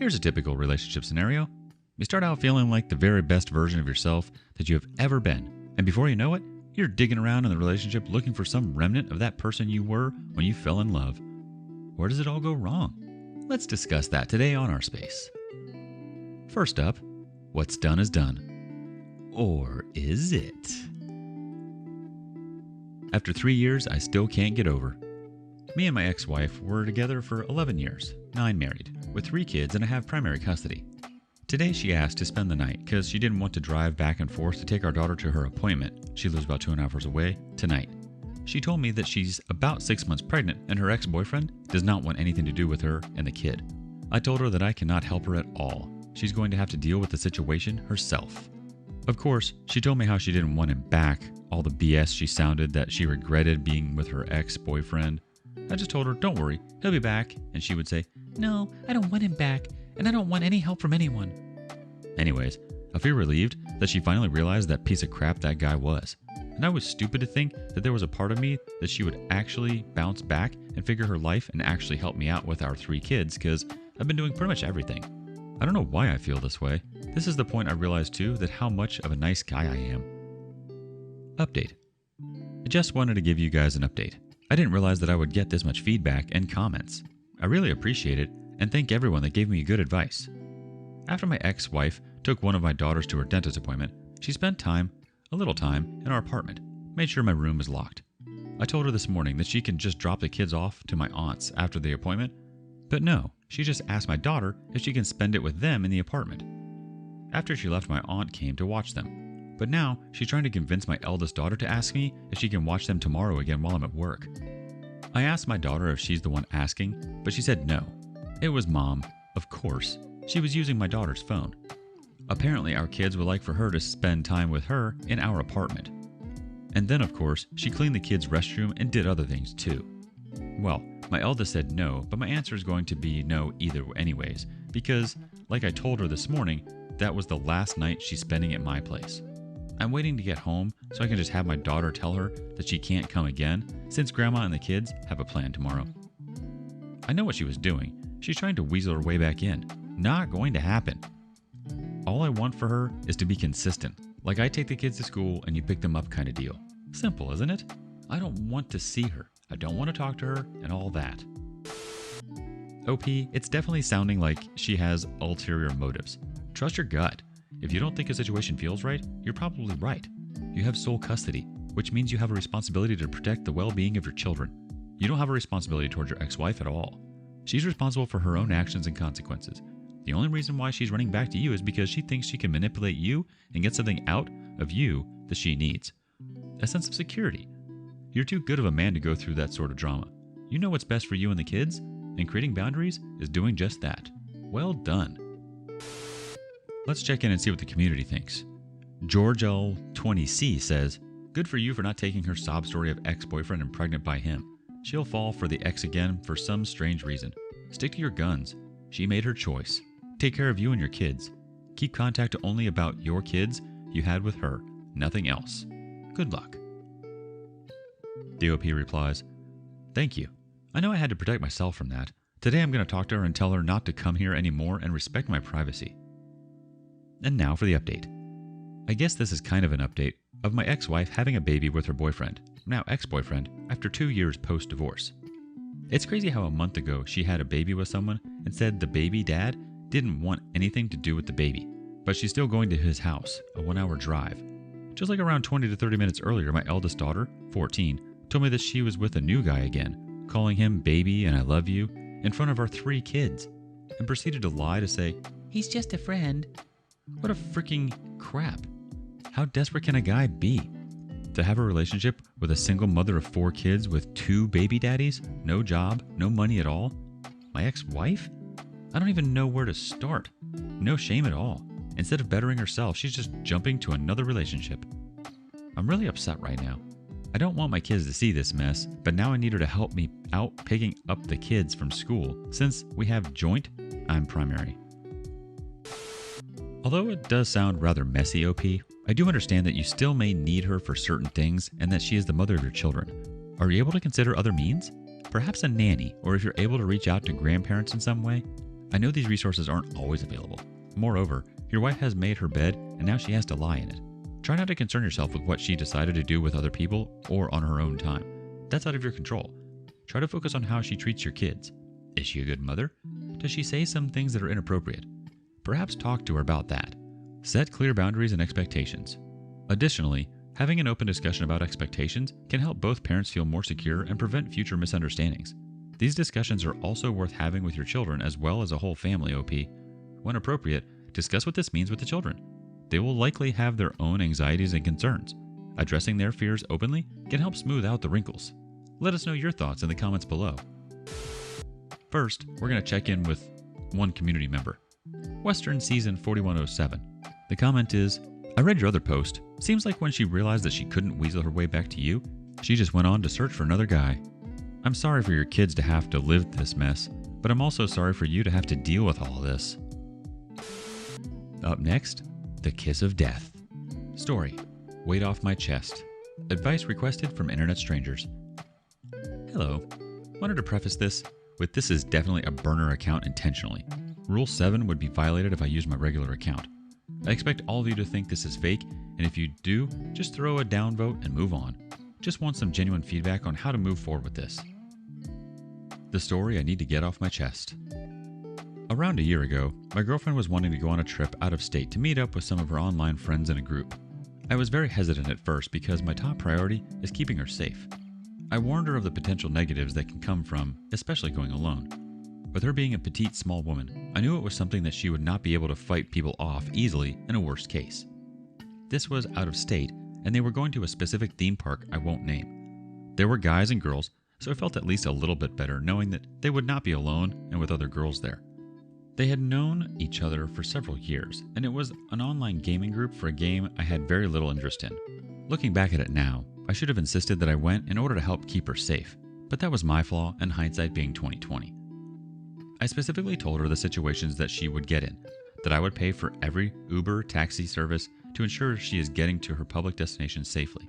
Here's a typical relationship scenario. You start out feeling like the very best version of yourself that you have ever been. And before you know it, you're digging around in the relationship looking for some remnant of that person you were when you fell in love. Where does it all go wrong? Let's discuss that today on our space. First up, what's done is done. Or is it? After 3 years, I still can't get over. Me and my ex-wife were together for 11 years, 9 married, with 3 kids, and I have primary custody. Today she asked to spend the night because she didn't want to drive back and forth to take our daughter to her appointment. She lives about 2.5 hours away tonight. She told me that she's about 6 months pregnant and her ex-boyfriend does not want anything to do with her and the kid. I told her that I cannot help her at all. She's going to have to deal with the situation herself. Of course, she told me how she didn't want him back, all the BS she sounded that she regretted being with her ex-boyfriend. I just told her, don't worry, he'll be back, and she would say, no, I don't want him back, and I don't want any help from anyone. Anyways, I feel relieved that she finally realized that piece of crap that guy was. And I was stupid to think that there was a part of me that she would actually bounce back and figure her life and actually help me out with our 3 kids, because I've been doing pretty much everything. I don't know why I feel this way. This is the point I realized too that how much of a nice guy I am. Update. I just wanted to give you guys an update. I didn't realize that I would get this much feedback and comments. I really appreciate it and thank everyone that gave me good advice. After my ex-wife took one of my daughters to her dentist appointment, she spent a little time, in our apartment, made sure my room was locked. I told her this morning that she can just drop the kids off to my aunt's after the appointment, but no, she just asked my daughter if she can spend it with them in the apartment. After she left, my aunt came to watch them, but now she's trying to convince my eldest daughter to ask me if she can watch them tomorrow again while I'm at work. I asked my daughter if she's the one asking, but she said no. It was Mom, of course. She was using my daughter's phone. Apparently, our kids would like for her to spend time with her in our apartment. And then, of course, she cleaned the kids' restroom and did other things too. Well, my eldest said no, but my answer is going to be no either anyways, because, like I told her this morning, that was the last night she's spending at my place. I'm waiting to get home so I can just have my daughter tell her that she can't come again, since Grandma and the kids have a plan tomorrow. I know what she was doing. She's trying to weasel her way back in. Not going to happen. All I want for her is to be consistent, like I take the kids to school and you pick them up kind of deal. Simple, isn't it? I don't want to see her. I don't want to talk to her and all that. OP, it's definitely sounding like she has ulterior motives. Trust your gut. If you don't think a situation feels right, you're probably right. You have sole custody, which means you have a responsibility to protect the well-being of your children. You don't have a responsibility towards your ex-wife at all. She's responsible for her own actions and consequences. The only reason why she's running back to you is because she thinks she can manipulate you and get something out of you that she needs. A sense of security. You're too good of a man to go through that sort of drama. You know what's best for you and the kids, and creating boundaries is doing just that. Well done. Let's check in and see what the community thinks. George L20C says, good for you for not taking her sob story of ex-boyfriend and pregnant by him. She'll fall for the ex again for some strange reason. Stick to your guns. She made her choice. Take care of you and your kids. Keep contact only about your kids you had with her, nothing else. Good luck. DOP replies, thank you. I know I had to protect myself from that. Today I'm going to talk to her and tell her not to come here anymore and respect my privacy. And now for the update. I guess this is kind of an update of my ex-wife having a baby with her boyfriend, now ex-boyfriend, after 2 years post-divorce. It's crazy how a month ago she had a baby with someone and said the baby dad didn't want anything to do with the baby, but she's still going to his house, a 1-hour drive. Just like around 20 to 30 minutes earlier, my eldest daughter, 14, told me that she was with a new guy again, calling him baby and I love you in front of our 3 kids, and proceeded to lie to say, he's just a friend. What a freaking crap. How desperate can a guy be? To have a relationship with a single mother of 4 kids with 2 baby daddies, no job, no money at all? My ex-wife? I don't even know where to start. No shame at all. Instead of bettering herself, she's just jumping to another relationship. I'm really upset right now. I don't want my kids to see this mess, but now I need her to help me out picking up the kids from school. Since we have joint, I'm primary. Although it does sound rather messy, OP, I do understand that you still may need her for certain things and that she is the mother of your children. Are you able to consider other means? Perhaps a nanny, or if you're able to reach out to grandparents in some way? I know these resources aren't always available. Moreover, your wife has made her bed and now she has to lie in it. Try not to concern yourself with what she decided to do with other people or on her own time. That's out of your control. Try to focus on how she treats your kids. Is she a good mother? Does she say some things that are inappropriate? Perhaps talk to her about that. Set clear boundaries and expectations. Additionally, having an open discussion about expectations can help both parents feel more secure and prevent future misunderstandings. These discussions are also worth having with your children as well as a whole family, OP. When appropriate, discuss what this means with the children. They will likely have their own anxieties and concerns. Addressing their fears openly can help smooth out the wrinkles. Let us know your thoughts in the comments below. First, we're going to check in with one community member. Western Season 4107. The comment is, I read your other post. Seems like when she realized that she couldn't weasel her way back to you, she just went on to search for another guy. I'm sorry for your kids to have to live this mess, but I'm also sorry for you to have to deal with all this. Up next, the kiss of death. Story, weight off my chest. Advice requested from internet strangers. Hello. Wanted to preface this with this is definitely a burner account intentionally. Rule 7 would be violated if I used my regular account. I expect all of you to think this is fake, and if you do, just throw a downvote and move on. Just want some genuine feedback on how to move forward with this. The story I need to get off my chest. Around a year ago, my girlfriend was wanting to go on a trip out of state to meet up with some of her online friends in a group. I was very hesitant at first because my top priority is keeping her safe. I warned her of the potential negatives that can come from, especially going alone. With her being a petite, small woman, I knew it was something that she would not be able to fight people off easily in a worst case. This was out of state, and they were going to a specific theme park I won't name. There were guys and girls, so I felt at least a little bit better knowing that they would not be alone and with other girls there. They had known each other for several years, and it was an online gaming group for a game I had very little interest in. Looking back at it now, I should have insisted that I went in order to help keep her safe, but that was my flaw and hindsight being 20/20. I specifically told her the situations that she would get in, that I would pay for every Uber taxi service to ensure she is getting to her public destination safely.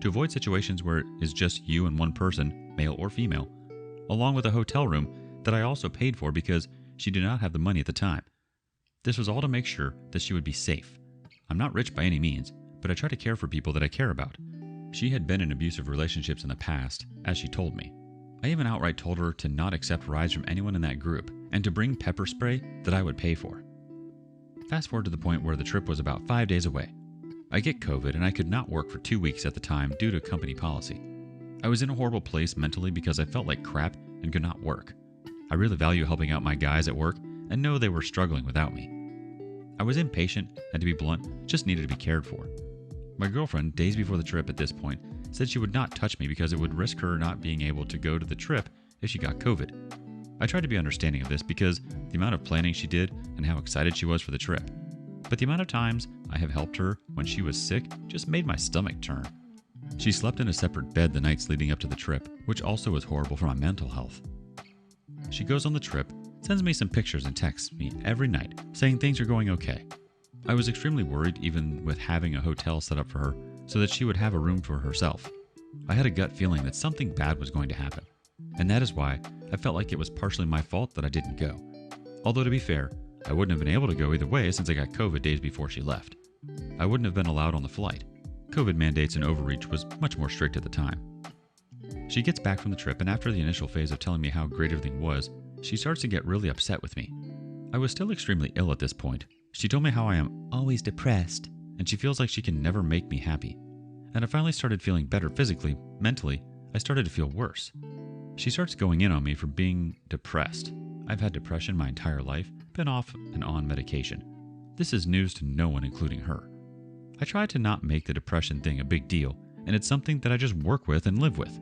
To avoid situations where it is just you and one person, male or female, along with a hotel room that I also paid for because she did not have the money at the time. This was all to make sure that she would be safe. I'm not rich by any means, but I try to care for people that I care about. She had been in abusive relationships in the past, as she told me. I even outright told her to not accept rides from anyone in that group and to bring pepper spray that I would pay for. Fast forward to the point where the trip was about 5 days away. I get COVID and I could not work for 2 weeks at the time due to company policy. I was in a horrible place mentally because I felt like crap and could not work. I really value helping out my guys at work and know they were struggling without me. I was impatient and, to be blunt, just needed to be cared for. My girlfriend, days before the trip at this point, said she would not touch me because it would risk her not being able to go to the trip if she got COVID. I tried to be understanding of this because the amount of planning she did and how excited she was for the trip. But the amount of times I have helped her when she was sick just made my stomach turn. She slept in a separate bed the nights leading up to the trip, which also was horrible for my mental health. She goes on the trip, sends me some pictures and texts me every night saying things are going okay. I was extremely worried even with having a hotel set up for her so that she would have a room for herself. I had a gut feeling that something bad was going to happen, and that is why I felt like it was partially my fault that I didn't go. Although to be fair, I wouldn't have been able to go either way since I got COVID days before she left. I wouldn't have been allowed on the flight. COVID mandates and overreach was much more strict at the time. She gets back from the trip, and after the initial phase of telling me how great everything was, she starts to get really upset with me. I was still extremely ill at this point. She told me how I am always depressed, and she feels like she can never make me happy. And I finally started feeling better physically. Mentally, I started to feel worse. She starts going in on me for being depressed. I've had depression my entire life, been off and on medication. This is news to no one, including her. I try to not make the depression thing a big deal, and it's something that I just work with and live with.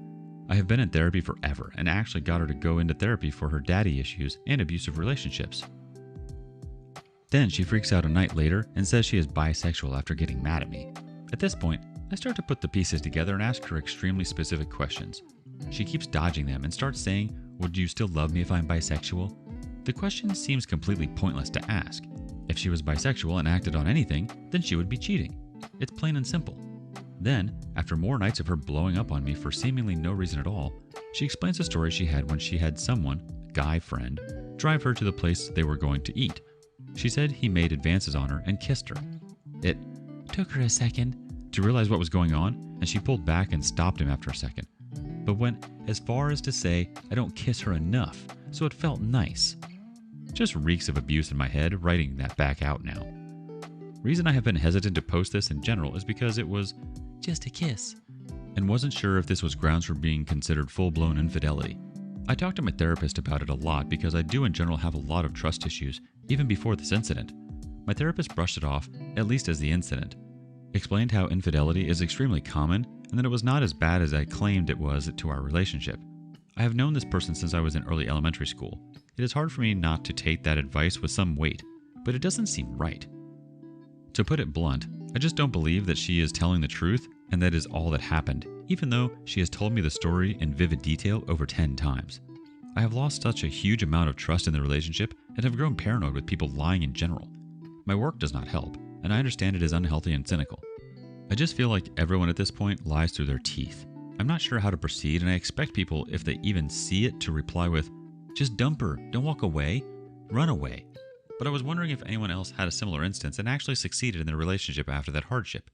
I have been in therapy forever and actually got her to go into therapy for her daddy issues and abusive relationships. Then she freaks out a night later and says she is bisexual after getting mad at me. At this point, I start to put the pieces together and ask her extremely specific questions. She keeps dodging them and starts saying, "Would you still love me if I'm bisexual?" The question seems completely pointless to ask. If she was bisexual and acted on anything, then she would be cheating. It's plain and simple. Then, after more nights of her blowing up on me for seemingly no reason at all, she explains a story she had when she had someone, guy friend, drive her to the place they were going to eat. She said he made advances on her and kissed her. It took her a second to realize what was going on, and she pulled back and stopped him after a second, but went as far as to say, "I don't kiss her enough, so it felt nice." Just reeks of abuse in my head writing that back out now. Reason I have been hesitant to post this in general is because it was just a kiss, and wasn't sure if this was grounds for being considered full-blown infidelity. I talked to my therapist about it a lot because I do in general have a lot of trust issues, even before this incident. My therapist brushed it off, at least as the incident. Explained how infidelity is extremely common and that it was not as bad as I claimed it was to our relationship. I have known this person since I was in early elementary school. It is hard for me not to take that advice with some weight, but it doesn't seem right. To put it blunt, I just don't believe that she is telling the truth and that is all that happened, even though she has told me the story in vivid detail over 10 times. I have lost such a huge amount of trust in the relationship and have grown paranoid with people lying in general. My work does not help, and I understand it is unhealthy and cynical. I just feel like everyone at this point lies through their teeth. I'm not sure how to proceed, and I expect people, if they even see it, to reply with, "Just dump her, don't walk away, run away." But I was wondering if anyone else had a similar instance and actually succeeded in their relationship after that hardship.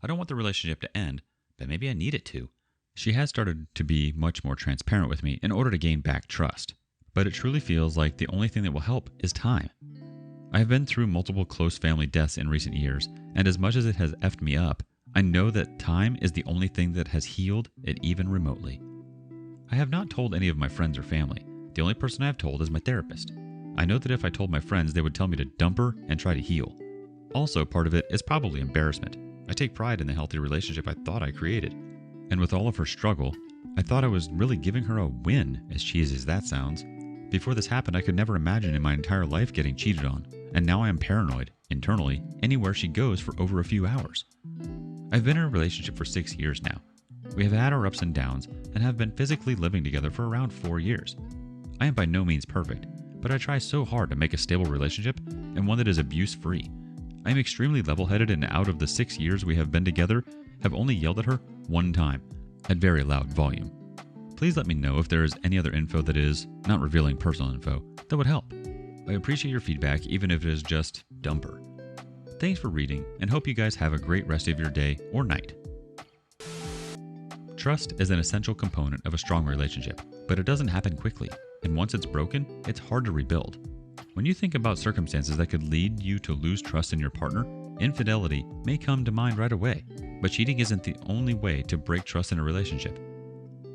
I don't want the relationship to end, but maybe I need it to. She has started to be much more transparent with me in order to gain back trust, but it truly feels like the only thing that will help is time. I have been through multiple close family deaths in recent years, and as much as it has effed me up, I know that time is the only thing that has healed it even remotely. I have not told any of my friends or family. The only person I have told is my therapist. I know that if I told my friends, they would tell me to dump her and try to heal. Also, part of it is probably embarrassment. I take pride in the healthy relationship I thought I created. And with all of her struggle, I thought I was really giving her a win, as cheesy as that sounds. Before this happened, I could never imagine in my entire life getting cheated on, and now I am paranoid, internally, anywhere she goes for over a few hours. I've been in a relationship for 6 years now. We have had our ups and downs, and have been physically living together for around 4 years. I am by no means perfect, but I try so hard to make a stable relationship, and one that is abuse-free. I am extremely level-headed, and out of the 6 years we have been together, have only yelled at her one time, at very loud volume. Please let me know if there is any other info that is, not revealing personal info, that would help. I appreciate your feedback, even if it is just dump her. Thanks for reading, and hope you guys have a great rest of your day or night. Trust is an essential component of a strong relationship, but it doesn't happen quickly, and once it's broken, it's hard to rebuild. When you think about circumstances that could lead you to lose trust in your partner, infidelity may come to mind right away, but cheating isn't the only way to break trust in a relationship.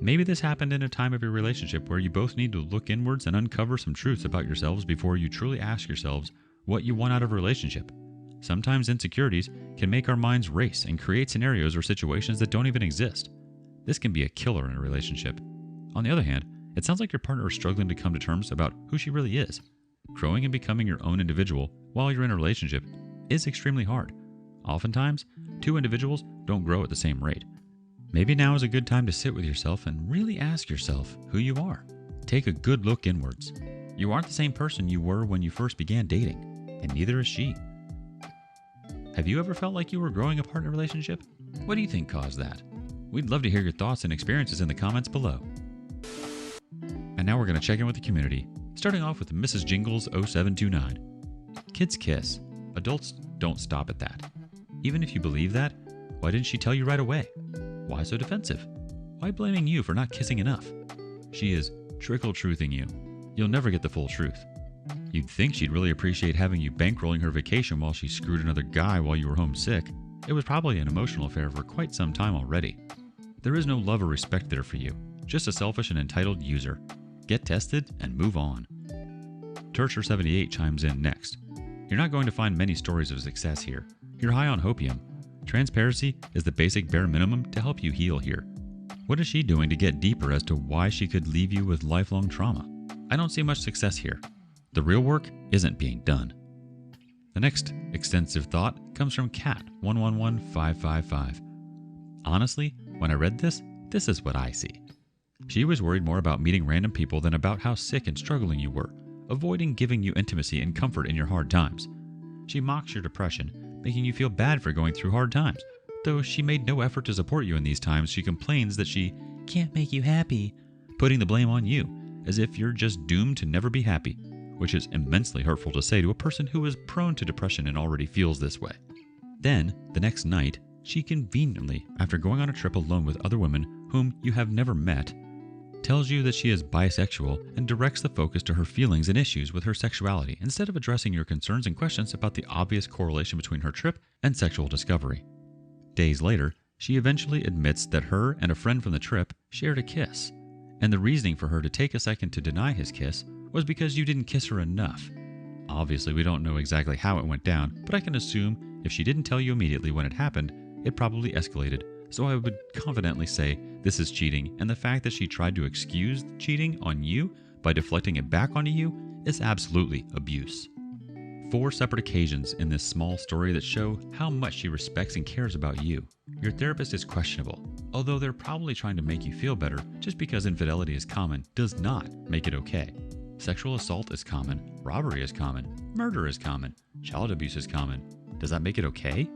Maybe this happened in a time of your relationship where you both need to look inwards and uncover some truths about yourselves before you truly ask yourselves what you want out of a relationship. Sometimes insecurities can make our minds race and create scenarios or situations that don't even exist. This can be a killer in a relationship. On the other hand, it sounds like your partner is struggling to come to terms about who she really is. Growing and becoming your own individual while you're in a relationship is extremely hard. Oftentimes, two individuals don't grow at the same rate. Maybe now is a good time to sit with yourself and really ask yourself who you are. Take a good look inwards. You aren't the same person you were when you first began dating, and neither is she. Have you ever felt like you were growing apart in a relationship? What do you think caused that? We'd love to hear your thoughts and experiences in the comments below. And now we're going to check in with the community, starting off with Mrs. Jingles 0729. Kids kiss. Adults don't stop at that. Even if you believe that, why didn't she tell you right away? Why so defensive? Why blaming you for not kissing enough? She is trickle-truthing you. You'll never get the full truth. You'd think she'd really appreciate having you bankrolling her vacation while she screwed another guy while you were home sick. It was probably an emotional affair for quite some time already. There is no love or respect there for you, just a selfish and entitled user. Get tested and move on. Turcher78 chimes in next. You're not going to find many stories of success here. You're high on hopium. Transparency is the basic bare minimum to help you heal here. What is she doing to get deeper as to why she could leave you with lifelong trauma? I don't see much success here. The real work isn't being done. The next extensive thought comes from Cat111555. Honestly, when I read this is what I see. She was worried more about meeting random people than about how sick and struggling you were, avoiding giving you intimacy and comfort in your hard times. She mocks your depression, making you feel bad for going through hard times. Though she made no effort to support you in these times, she complains that she can't make you happy, putting the blame on you, as if you're just doomed to never be happy, which is immensely hurtful to say to a person who is prone to depression and already feels this way. Then, the next night, she conveniently, after going on a trip alone with other women whom you have never met, tells you that she is bisexual and directs the focus to her feelings and issues with her sexuality instead of addressing your concerns and questions about the obvious correlation between her trip and sexual discovery. Days later, she eventually admits that her and a friend from the trip shared a kiss, and the reasoning for her to take a second to deny his kiss was because you didn't kiss her enough. Obviously, we don't know exactly how it went down, but I can assume if she didn't tell you immediately when it happened, it probably escalated, so I would confidently say this is cheating, and the fact that she tried to excuse the cheating on you by deflecting it back onto you is absolutely abuse. 4 separate occasions in this small story that show how much she respects and cares about you. Your therapist is questionable, although they're probably trying to make you feel better. Just because infidelity is common does not make it okay. Sexual assault is common, robbery is common, murder is common, child abuse is common. Does that make it okay?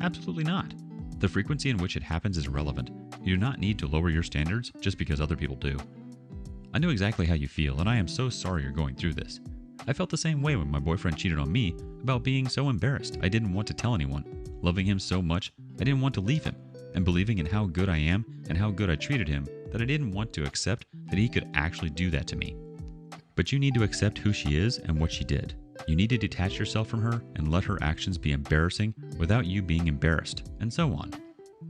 Absolutely not. The frequency in which it happens is relevant. You do not need to lower your standards just because other people do. I know exactly how you feel, and I am so sorry you're going through this. I felt the same way when my boyfriend cheated on me about being so embarrassed I didn't want to tell anyone, loving him so much I didn't want to leave him, and believing in how good I am and how good I treated him that I didn't want to accept that he could actually do that to me. But you need to accept who she is and what she did. You need to detach yourself from her and let her actions be embarrassing without you being embarrassed, and so on.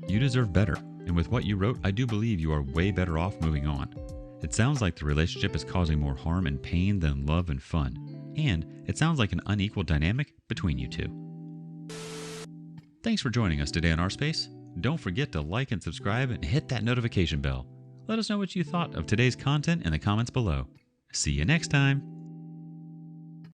You deserve better, and with what you wrote, I do believe you are way better off moving on. It sounds like the relationship is causing more harm and pain than love and fun, and it sounds like an unequal dynamic between you two. Thanks for joining us today on Our Space. Don't forget to like and subscribe and hit that notification bell. Let us know what you thought of today's content in the comments below. See you next time.